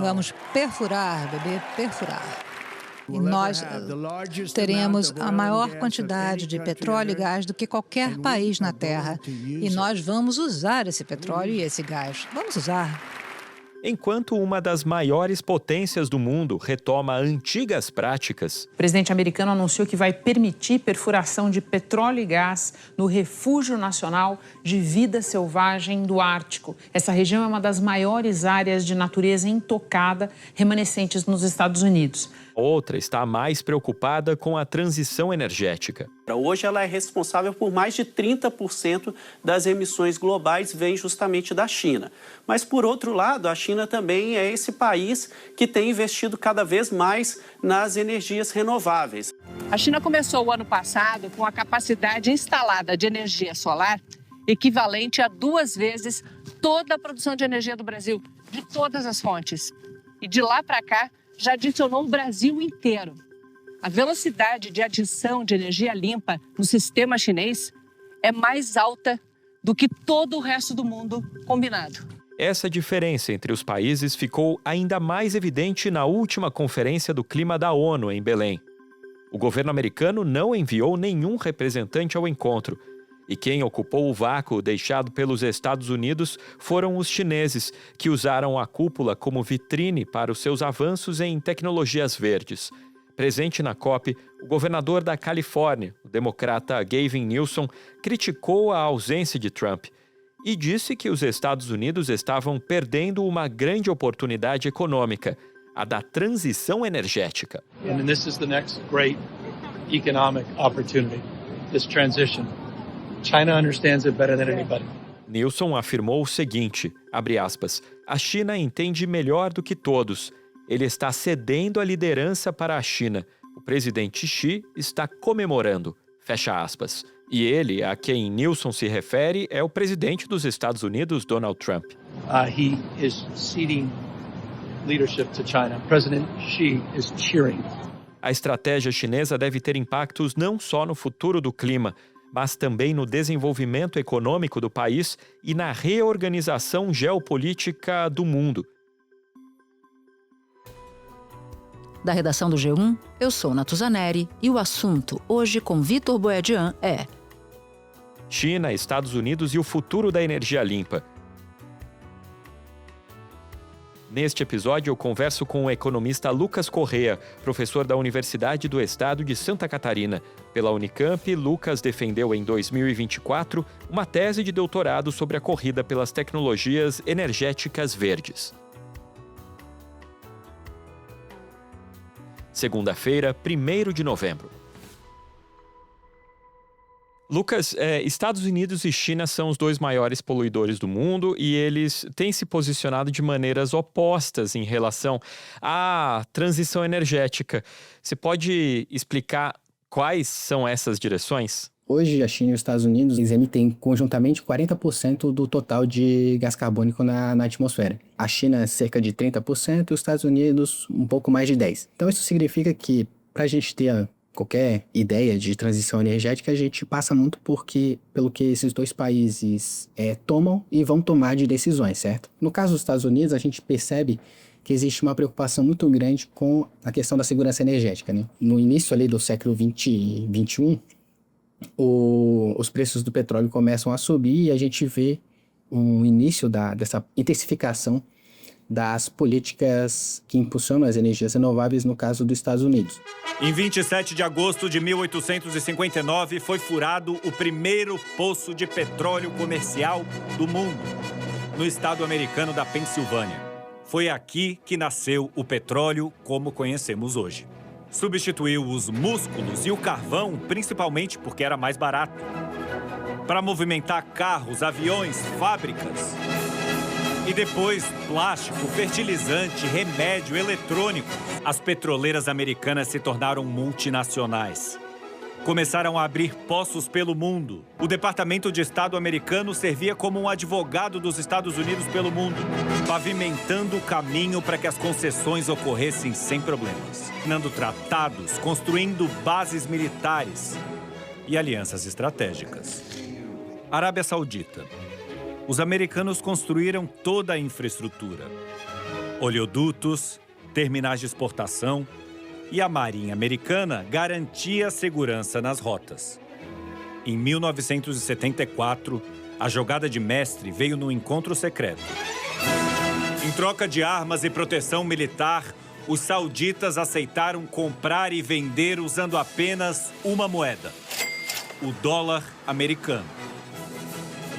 Vamos perfurar, bebê, perfurar. E nós teremos a maior quantidade de petróleo e gás do que qualquer país na Terra. E nós vamos usar esse petróleo e esse gás. Vamos usar. Enquanto uma das maiores potências do mundo retoma antigas práticas, o presidente americano anunciou que vai permitir perfuração de petróleo e gás no Refúgio Nacional de Vida Selvagem do Ártico. Essa região é uma das maiores áreas de natureza intocada remanescentes nos Estados Unidos. Outra está mais preocupada com a transição energética. Hoje ela é responsável por mais de 30% das emissões globais, vem justamente da China. Mas, por outro lado, a China também é esse país que tem investido cada vez mais nas energias renováveis. A China começou o ano passado com a capacidade instalada de energia solar equivalente a 2 vezes toda a produção de energia do Brasil, de todas as fontes. E de lá para cá, já adicionou o Brasil inteiro. A velocidade de adição de energia limpa no sistema chinês é mais alta do que todo o resto do mundo combinado. Essa diferença entre os países ficou ainda mais evidente na última Conferência do Clima da ONU, em Belém. O governo americano não enviou nenhum representante ao encontro. E quem ocupou o vácuo deixado pelos Estados Unidos foram os chineses, que usaram a cúpula como vitrine para os seus avanços em tecnologias verdes. Presente na COP, o governador da Califórnia, o democrata Gavin Newsom, criticou a ausência de Trump e disse que os Estados Unidos estavam perdendo uma grande oportunidade econômica, a da transição energética. And this is the next great economic opportunity, this transition. China understands it better than anybody. Newsom afirmou o seguinte, abre aspas, a China entende melhor do que todos. Ele está cedendo a liderança para a China. O presidente Xi está comemorando, fecha aspas. E ele, a quem Newsom se refere, é o presidente dos Estados Unidos, Donald Trump. He is ceding leadership to China. President Xi is cheering. A estratégia chinesa deve ter impactos não só no futuro do clima, mas também no desenvolvimento econômico do país e na reorganização geopolítica do mundo. Da redação do G1, eu sou Natuzaneri e o assunto hoje com Vitor Boedian é China, Estados Unidos e o futuro da energia limpa. Neste episódio, eu converso com o economista Lucas Correa, professor da Universidade do Estado de Santa Catarina. Pela Unicamp, Lucas defendeu em 2024 uma tese de doutorado sobre a corrida pelas tecnologias energéticas verdes. Segunda-feira, 1º de novembro. Lucas, Estados Unidos e China são os dois maiores poluidores do mundo e eles têm se posicionado de maneiras opostas em relação à transição energética. Você pode explicar quais são essas direções? Hoje, a China e os Estados Unidos eles emitem conjuntamente 40% do total de gás carbônico na atmosfera. A China, cerca de 30% e os Estados Unidos, um pouco mais de 10%. Então, isso significa que, para a gente ter qualquer ideia de transição energética, a gente passa muito pelo que esses dois países tomam e vão tomar de decisões, certo? No caso dos Estados Unidos, a gente percebe que existe uma preocupação muito grande com a questão da segurança energética, né? No início ali do século 20 e 21, os preços do petróleo começam a subir e a gente vê um início dessa intensificação das políticas que impulsionam as energias renováveis no caso dos Estados Unidos. Em 27 de agosto de 1859 foi furado o primeiro poço de petróleo comercial do mundo, no estado americano da Pensilvânia. Foi aqui que nasceu o petróleo como conhecemos hoje. Substituiu os músculos e o carvão, principalmente porque era mais barato, para movimentar carros, aviões, fábricas. E depois, plástico, fertilizante, remédio, eletrônico. As petroleiras americanas se tornaram multinacionais. Começaram a abrir poços pelo mundo. O Departamento de Estado americano servia como um advogado dos Estados Unidos pelo mundo, pavimentando o caminho para que as concessões ocorressem sem problemas. Assinando tratados, construindo bases militares e alianças estratégicas. Arábia Saudita. Os americanos construíram toda a infraestrutura. oleodutos, terminais de exportação, e a Marinha Americana garantia segurança nas rotas. Em 1974, a jogada de mestre veio num encontro secreto. Em troca de armas e proteção militar, os sauditas aceitaram comprar e vender usando apenas uma moeda: o dólar americano.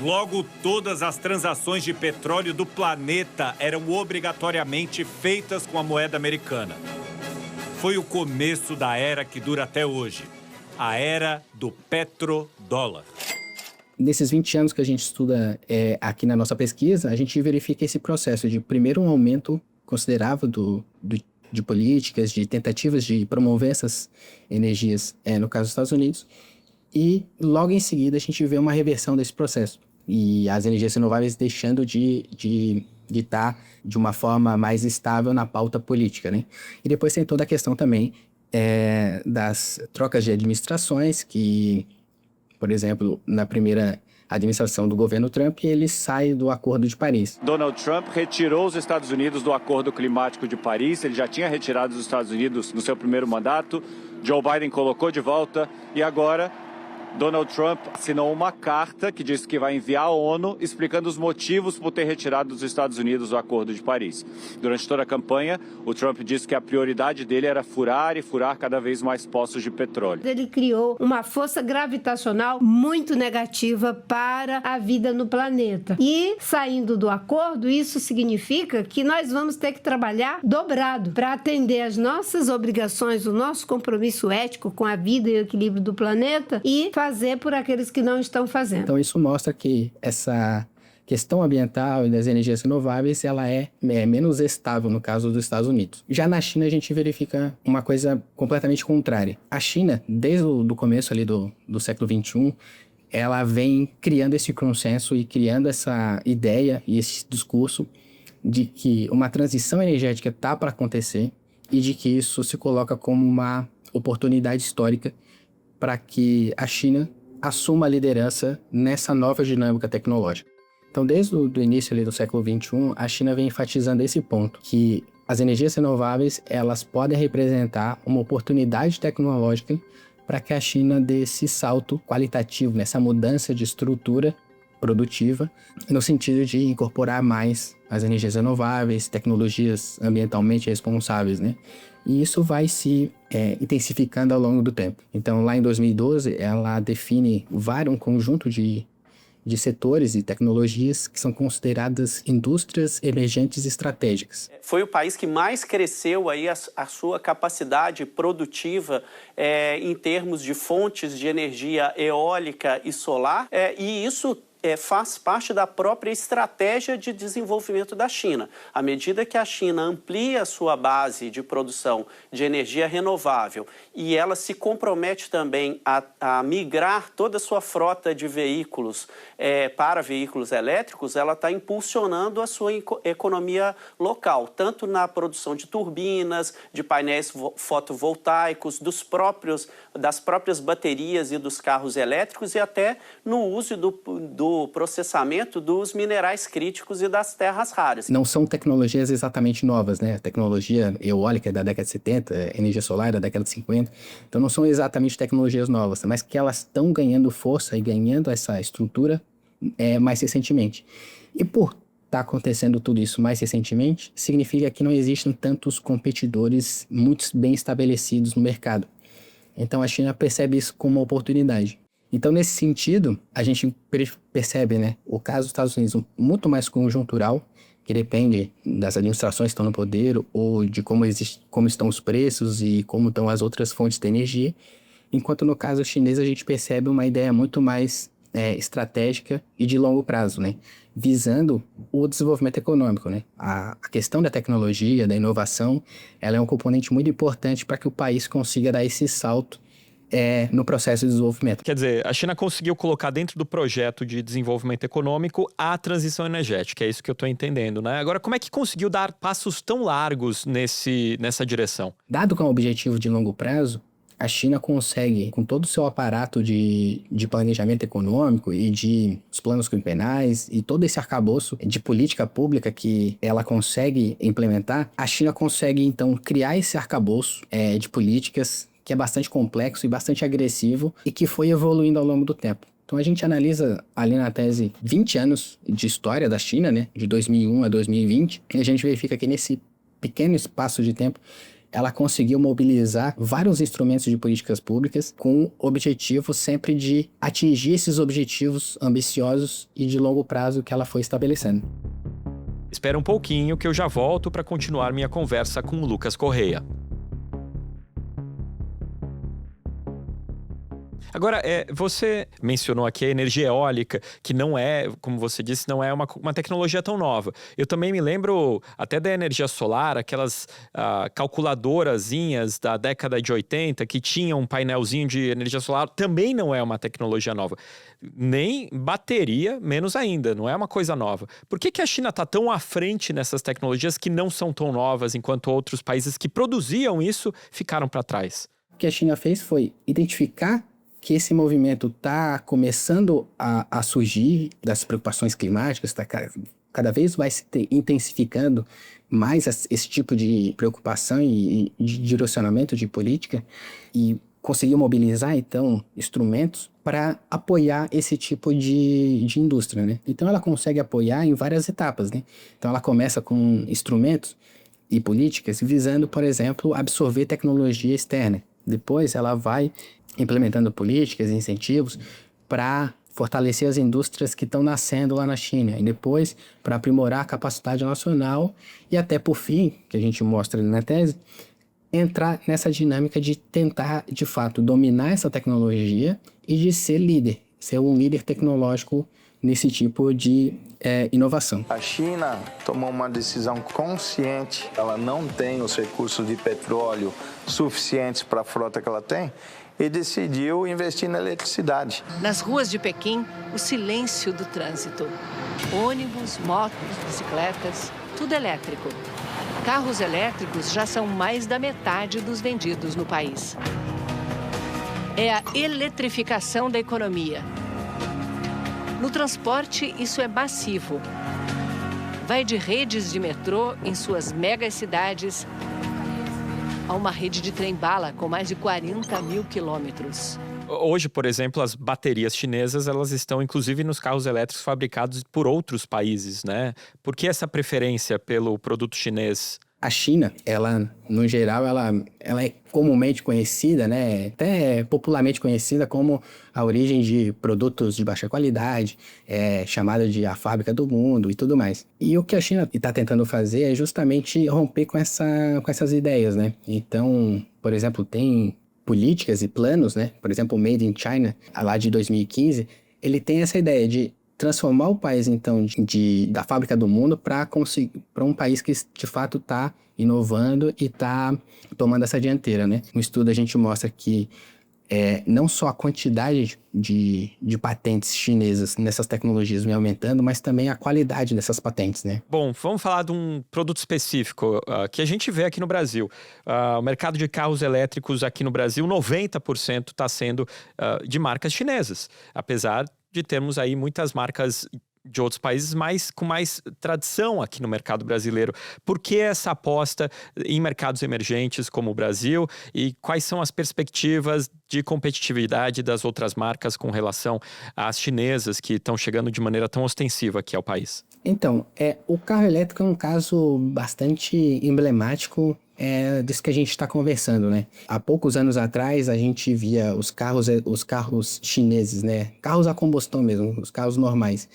Logo, todas as transações de petróleo do planeta eram obrigatoriamente feitas com a moeda americana. Foi o começo da era que dura até hoje, a era do petrodólar. Nesses 20 anos que a gente estuda aqui na nossa pesquisa, a gente verifica esse processo de, primeiro, um aumento considerável de políticas, de tentativas de promover essas energias, no caso dos Estados Unidos, e logo em seguida a gente vê uma reversão desse processo. E as energias renováveis deixando de estar de uma forma mais estável na pauta política, né? E depois tem toda a questão também das trocas de administrações, que, por exemplo, na primeira administração do governo Trump, ele sai do Acordo de Paris. Donald Trump retirou os Estados Unidos do Acordo Climático de Paris. Ele já tinha retirado os Estados Unidos no seu primeiro mandato. Joe Biden colocou de volta e agora Donald Trump assinou uma carta que diz que vai enviar à ONU explicando os motivos por ter retirado os Estados Unidos do Acordo de Paris. Durante toda a campanha, o Trump disse que a prioridade dele era furar e furar cada vez mais poços de petróleo. Ele criou uma força gravitacional muito negativa para a vida no planeta. E, saindo do acordo, isso significa que nós vamos ter que trabalhar dobrado para atender às nossas obrigações, o nosso compromisso ético com a vida e o equilíbrio do planeta e fazer por aqueles que não estão fazendo. Então isso mostra que essa questão ambiental e das energias renováveis, ela é menos estável no caso dos Estados Unidos. Já na China a gente verifica uma coisa completamente contrária. A China, desde o começo ali do século XXI, ela vem criando esse consenso e criando essa ideia e esse discurso de que uma transição energética está para acontecer e de que isso se coloca como uma oportunidade histórica para que a China assuma a liderança nessa nova dinâmica tecnológica. Então, desde o início ali do século XXI, a China vem enfatizando esse ponto, que as energias renováveis elas podem representar uma oportunidade tecnológica para que a China dê esse salto qualitativo, nessa mudança de estrutura produtiva, no sentido de incorporar mais as energias renováveis, tecnologias ambientalmente responsáveis, né? E isso vai se intensificando ao longo do tempo. Então, lá em 2012, ela define um conjunto de setores e tecnologias que são consideradas indústrias emergentes estratégicas. Foi o país que mais cresceu aí a sua capacidade produtiva em termos de fontes de energia eólica e solar, e isso faz parte da própria estratégia de desenvolvimento da China. À medida que a China amplia a sua base de produção de energia renovável e ela se compromete também a migrar toda a sua frota de veículos para veículos elétricos, ela está impulsionando a sua economia local, tanto na produção de turbinas, de painéis fotovoltaicos, das próprias baterias e dos carros elétricos e até no uso do processamento dos minerais críticos e das terras raras. Não são tecnologias exatamente novas, né? A tecnologia eólica é da década de 70, energia solar é da década de 50. Então não são exatamente tecnologias novas, mas que elas estão ganhando força e ganhando essa estrutura mais recentemente. E por estar acontecendo tudo isso mais recentemente, significa que não existem tantos competidores muito bem estabelecidos no mercado. Então a China percebe isso como uma oportunidade. Então, nesse sentido, a gente percebe, né, o caso dos Estados Unidos muito mais conjuntural, que depende das administrações que estão no poder ou de como estão os preços e como estão as outras fontes de energia, enquanto no caso chinês a gente percebe uma ideia muito mais estratégica e de longo prazo, né, visando o desenvolvimento econômico, né. A questão da tecnologia, da inovação, ela é um componente muito importante para que o país consiga dar esse salto no processo de desenvolvimento. Quer dizer, a China conseguiu colocar dentro do projeto de desenvolvimento econômico a transição energética, é isso que eu estou entendendo, né? Agora, como é que conseguiu dar passos tão largos nessa direção? Dado com o objetivo de longo prazo, a China consegue, com todo o seu aparato de planejamento econômico e de os planos quinquenais e todo esse arcabouço de política pública que ela consegue implementar, a China consegue, então, criar esse arcabouço de políticas que é bastante complexo e bastante agressivo e que foi evoluindo ao longo do tempo. Então, a gente analisa ali na tese 20 anos de história da China, né, de 2001 a 2020, e a gente verifica que nesse pequeno espaço de tempo, ela conseguiu mobilizar vários instrumentos de políticas públicas com o objetivo sempre de atingir esses objetivos ambiciosos e de longo prazo que ela foi estabelecendo. Espera um pouquinho que eu já volto para continuar minha conversa com o Lucas Correia. Agora, você mencionou aqui a energia eólica, que não é, como você disse, não é uma tecnologia tão nova. Eu também me lembro até da energia solar, aquelas calculadorazinhas da década de 80 que tinham um painelzinho de energia solar, também não é uma tecnologia nova. Nem bateria, menos ainda, não é uma coisa nova. Por que a China está tão à frente nessas tecnologias que não são tão novas, enquanto outros países que produziam isso ficaram para trás? O que a China fez foi identificar que esse movimento está começando a surgir das preocupações climáticas, está cada vez vai se intensificando mais esse tipo de preocupação e de direcionamento de política, e conseguiu mobilizar, então, instrumentos para apoiar esse tipo de indústria, né? Então, ela consegue apoiar em várias etapas, né? Então, ela começa com instrumentos e políticas visando, por exemplo, absorver tecnologia externa. Depois, ela vai implementando políticas e incentivos para fortalecer as indústrias que estão nascendo lá na China, e depois para aprimorar a capacidade nacional e até, por fim, que a gente mostra ali na tese, entrar nessa dinâmica de tentar, de fato, dominar essa tecnologia e de ser líder, ser um líder tecnológico nesse tipo de inovação. A China tomou uma decisão consciente, ela não tem os recursos de petróleo suficientes para a frota que ela tem, e decidiu investir na eletricidade. Nas ruas de Pequim, o silêncio do trânsito. Ônibus, motos, bicicletas, tudo elétrico. Carros elétricos já são mais da metade dos vendidos no país. É a eletrificação da economia. No transporte, isso é massivo. Vai de redes de metrô em suas megacidades a uma rede de trem-bala com mais de 40 mil quilômetros. Hoje, por exemplo, as baterias chinesas, elas estão inclusive nos carros elétricos fabricados por outros países, né? Por que essa preferência pelo produto chinês? A China, ela, no geral, ela é comumente conhecida, né, até popularmente conhecida como a origem de produtos de baixa qualidade, chamada de a fábrica do mundo e tudo mais. E o que a China está tentando fazer é justamente romper com essas ideias, né? Então, por exemplo, tem políticas e planos, né? Por exemplo, o Made in China, lá de 2015, ele tem essa ideia de transformar o país, então, da fábrica do mundo para um país que, de fato, está inovando e está tomando essa dianteira, né? No estudo, a gente mostra que não só a quantidade de patentes chinesas nessas tecnologias vem aumentando, mas também a qualidade dessas patentes, né? Bom, vamos falar de um produto específico que a gente vê aqui no Brasil. O mercado de carros elétricos aqui no Brasil, 90% está sendo de marcas chinesas, apesar de termos aí muitas marcas de outros países com mais tradição aqui no mercado brasileiro. Por que essa aposta em mercados emergentes como o Brasil, e quais são as perspectivas de competitividade das outras marcas com relação às chinesas que estão chegando de maneira tão ostensiva aqui ao país? Então, o carro elétrico é um caso bastante emblemático disso que a gente está conversando, né? Há poucos anos atrás, a gente via os carros chineses, né? Carros a combustão mesmo, os carros normais.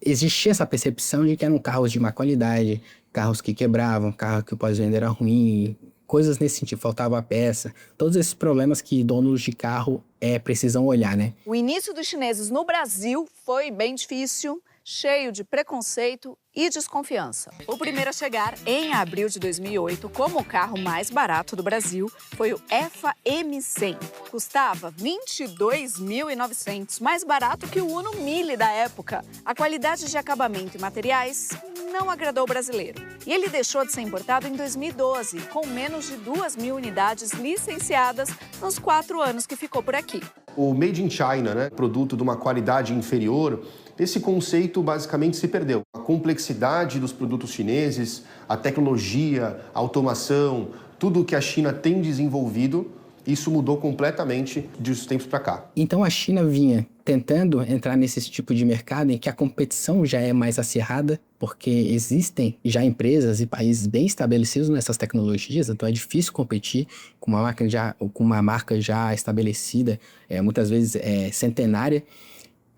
Existia essa percepção de que eram carros de má qualidade, carros que quebravam, carro que o pós-venda era ruim, coisas nesse sentido, faltava peça. Todos esses problemas que donos de carro precisam olhar, né? O início dos chineses no Brasil foi bem difícil, cheio de preconceito e desconfiança. O primeiro a chegar em abril de 2008 como o carro mais barato do Brasil foi o EFA M100. Custava R$ 22.900, mais barato que o Uno Mille da época. A qualidade de acabamento e materiais, não agradou o brasileiro. E ele deixou de ser importado em 2012, com menos de 2.000 unidades licenciadas nos 4 anos que ficou por aqui. O Made in China, né, produto de uma qualidade inferior, esse conceito basicamente se perdeu. A complexidade dos produtos chineses, a tecnologia, a automação, tudo que a China tem desenvolvido, isso mudou completamente dos tempos para cá. Então a China vinha tentando entrar nesse tipo de mercado em que a competição já é mais acirrada, porque existem já empresas e países bem estabelecidos nessas tecnologias, então é difícil competir com uma marca já estabelecida, muitas vezes centenária.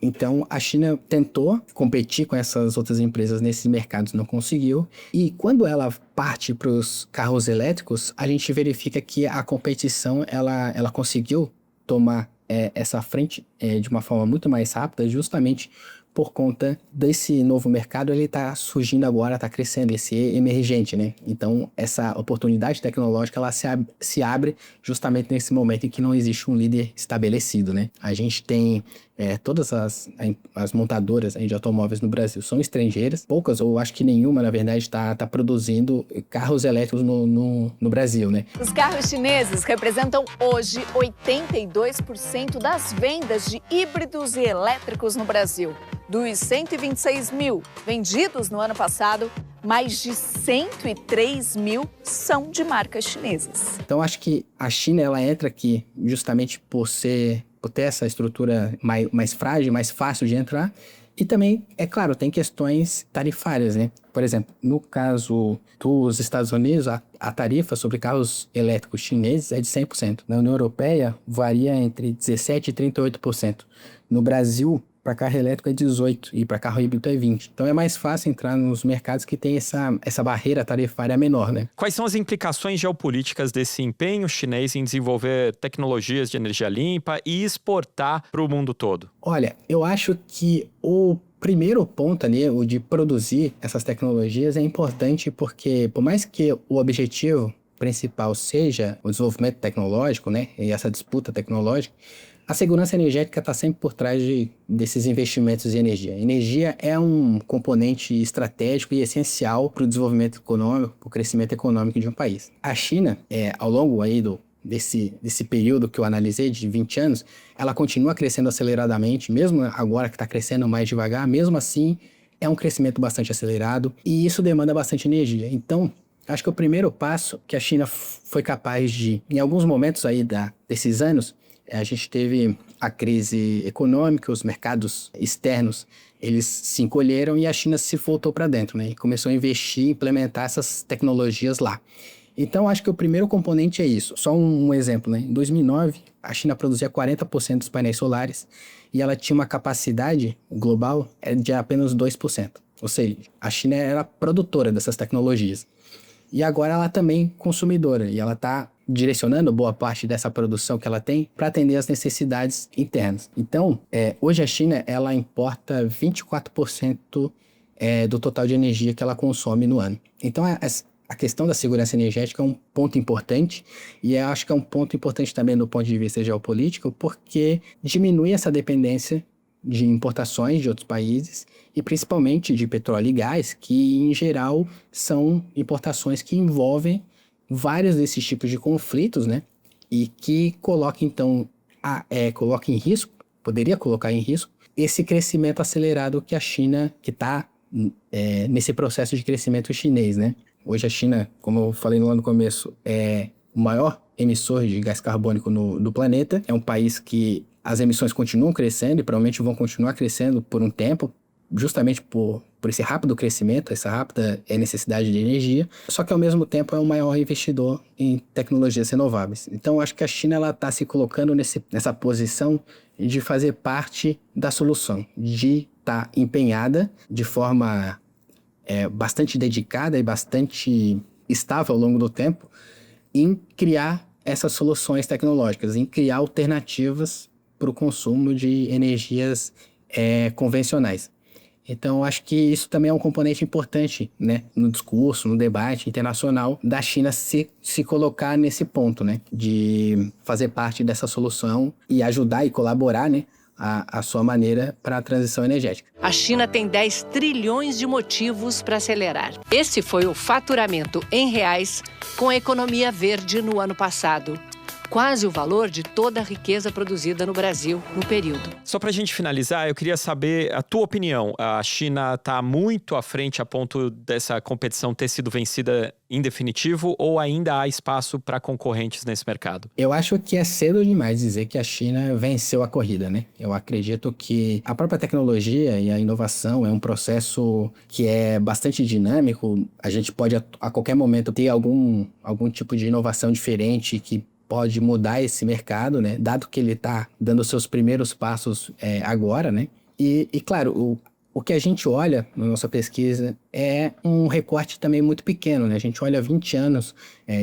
Então, a China tentou competir com essas outras empresas nesses mercados, não conseguiu. E quando ela parte para os carros elétricos, a gente verifica que a competição ela conseguiu tomar essa frente de uma forma muito mais rápida, justamente por conta desse novo mercado. Ele está surgindo agora, está crescendo, esse emergente, né? Então, essa oportunidade tecnológica, ela se abre justamente nesse momento em que não existe um líder estabelecido, né? A gente tem todas as montadoras de automóveis no Brasil são estrangeiras, poucas, ou acho que nenhuma, na verdade, está produzindo carros elétricos no Brasil, né? Os carros chineses representam hoje 82% das vendas de híbridos e elétricos no Brasil. Dos 126 mil vendidos no ano passado, mais de 103 mil são de marcas chinesas. Então, acho que a China ela entra aqui justamente por ter essa estrutura mais frágil, mais fácil de entrar. E também, é claro, tem questões tarifárias, né? Por exemplo, no caso dos Estados Unidos, a tarifa sobre carros elétricos chineses é de 100%. Na União Europeia, varia entre 17% e 38%. No Brasil, para carro elétrico é 18% e para carro híbrido é 20%. Então é mais fácil entrar nos mercados que tem essa barreira tarifária menor, né? Quais são as implicações geopolíticas desse empenho chinês em desenvolver tecnologias de energia limpa e exportar para o mundo todo? Olha, eu acho que o primeiro ponto ali, o de produzir essas tecnologias, é importante porque, por mais que o objetivo principal seja o desenvolvimento tecnológico, né, e essa disputa tecnológica, a segurança energética está sempre por trás desses investimentos em energia. Energia é um componente estratégico e essencial para o desenvolvimento econômico, para o crescimento econômico de um país. A China, ao longo aí desse período que eu analisei, de 20 anos, ela continua crescendo aceleradamente, mesmo agora que está crescendo mais devagar, mesmo assim é um crescimento bastante acelerado e isso demanda bastante energia. Então, acho que o primeiro passo que a China foi capaz de, em alguns momentos aí desses anos, a gente teve a crise econômica, os mercados externos, eles se encolheram e a China se voltou para dentro, né? E começou a investir e implementar essas tecnologias lá. Então, acho que o primeiro componente é isso. Só um exemplo, né? Em 2009, a China produzia 40% dos painéis solares e ela tinha uma capacidade global de apenas 2%. Ou seja, a China era produtora dessas tecnologias. E agora ela também consumidora e ela está direcionando boa parte dessa produção que ela tem para atender as necessidades internas. Então, hoje a China ela importa 24% do total de energia que ela consome no ano. Então, a questão da segurança energética é um ponto importante e eu acho que é um ponto importante também do ponto de vista geopolítico, porque diminui essa dependência de importações de outros países e principalmente de petróleo e gás, que em geral são importações que envolvem vários desses tipos de conflitos, né? E que coloca então, coloca em risco, poderia colocar em risco, esse crescimento acelerado que a China, que está nesse processo de crescimento chinês, né? Hoje a China, como eu falei lá no começo, é o maior emissor de gás carbônico do planeta. É um país que as emissões continuam crescendo e provavelmente vão continuar crescendo por um tempo, justamente por esse rápido crescimento, essa rápida necessidade de energia, só que ao mesmo tempo é o maior investidor em tecnologias renováveis. Então acho que a China está se colocando nessa posição de fazer parte da solução, de estar empenhada de forma bastante dedicada e bastante estável ao longo do tempo em criar essas soluções tecnológicas, em criar alternativas para o consumo de energias convencionais. Então, acho que isso também é um componente importante, né, no discurso, no debate internacional da China se colocar nesse ponto, né, de fazer parte dessa solução e ajudar e colaborar, né, a sua maneira para a transição energética. A China tem 10 trilhões de motivos para acelerar. Esse foi o faturamento em reais com a economia verde no ano passado. Quase o valor de toda a riqueza produzida no Brasil no período. Só para a gente finalizar, eu queria saber a tua opinião. A China está muito à frente a ponto dessa competição ter sido vencida em definitivo ou ainda há espaço para concorrentes nesse mercado? Eu acho que é cedo demais dizer que a China venceu a corrida, né? Eu acredito que a própria tecnologia e a inovação é um processo que é bastante dinâmico. A gente pode a qualquer momento ter algum tipo de inovação diferente que pode mudar esse mercado, né? Dado que ele está dando seus primeiros passos agora, né? E claro, o que a gente olha na nossa pesquisa é um recorte também muito pequeno, né? A gente olha 20 anos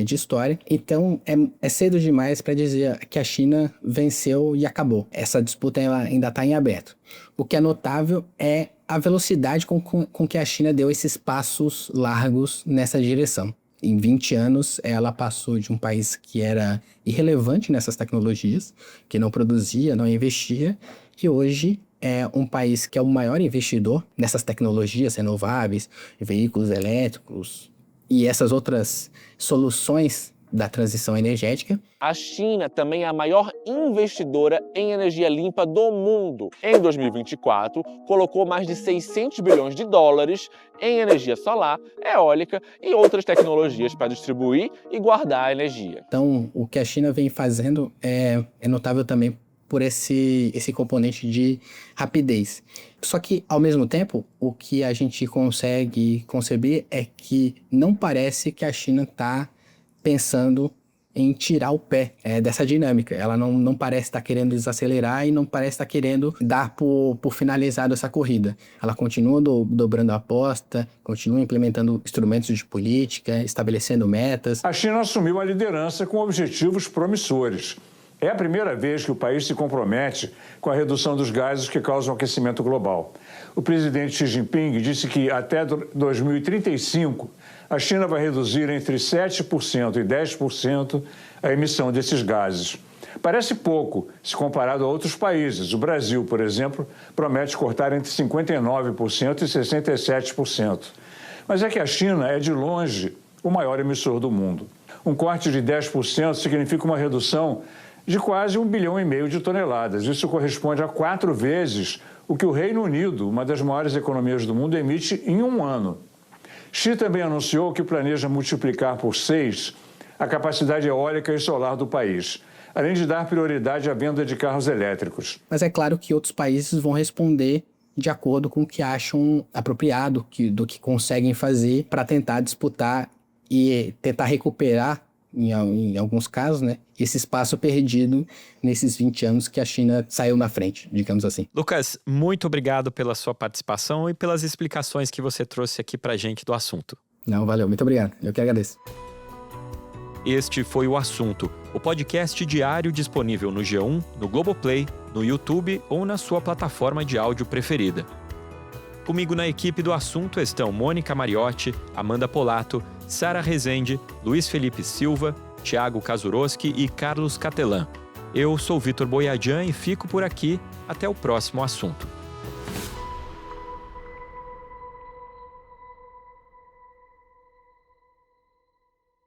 de história, então é cedo demais para dizer que a China venceu e acabou. Essa disputa ela ainda está em aberto. O que é notável é a velocidade com que a China deu esses passos largos nessa direção. Em 20 anos, ela passou de um país que era irrelevante nessas tecnologias, que não produzia, não investia, e hoje é um país que é o maior investidor nessas tecnologias renováveis, veículos elétricos e essas outras soluções da transição energética. A China também é a maior investidora em energia limpa do mundo. Em 2024, colocou mais de 600 bilhões de dólares em energia solar, eólica e outras tecnologias para distribuir e guardar a energia. Então, o que a China vem fazendo é notável também por esse componente de rapidez. Só que, ao mesmo tempo, o que a gente consegue conceber é que não parece que a China está pensando em tirar o pé dessa dinâmica. Ela não parece estar querendo desacelerar e não parece estar querendo dar por finalizado essa corrida. Ela continua dobrando a aposta, continua implementando instrumentos de política, estabelecendo metas. A China assumiu a liderança com objetivos promissores. É a primeira vez que o país se compromete com a redução dos gases que causam aquecimento global. O presidente Xi Jinping disse que até 2035 a China vai reduzir entre 7% e 10% a emissão desses gases. Parece pouco se comparado a outros países. O Brasil, por exemplo, promete cortar entre 59% e 67%. Mas é que a China é, de longe, o maior emissor do mundo. Um corte de 10% significa uma redução de quase 1,5 bilhão de toneladas. Isso corresponde a 4 vezes o que o Reino Unido, uma das maiores economias do mundo, emite em um ano. Xi também anunciou que planeja multiplicar por 6 a capacidade eólica e solar do país, além de dar prioridade à venda de carros elétricos. Mas é claro que outros países vão responder de acordo com o que acham apropriado, do que conseguem fazer para tentar disputar e tentar recuperar, em alguns casos, né, esse espaço perdido nesses 20 anos que a China saiu na frente, digamos assim. Lucas, muito obrigado pela sua participação e pelas explicações que você trouxe aqui pra gente do assunto. Não, valeu, muito obrigado. Eu que agradeço. Este foi o Assunto, o podcast diário disponível no G1, no Globoplay, no YouTube ou na sua plataforma de áudio preferida. Comigo na equipe do Assunto estão Mônica Mariotti, Amanda Polato, Sara Rezende, Luiz Felipe Silva, Thiago Kazuroski e Carlos Catelan. Eu sou Vitor Boiadian e fico por aqui. Até o próximo assunto.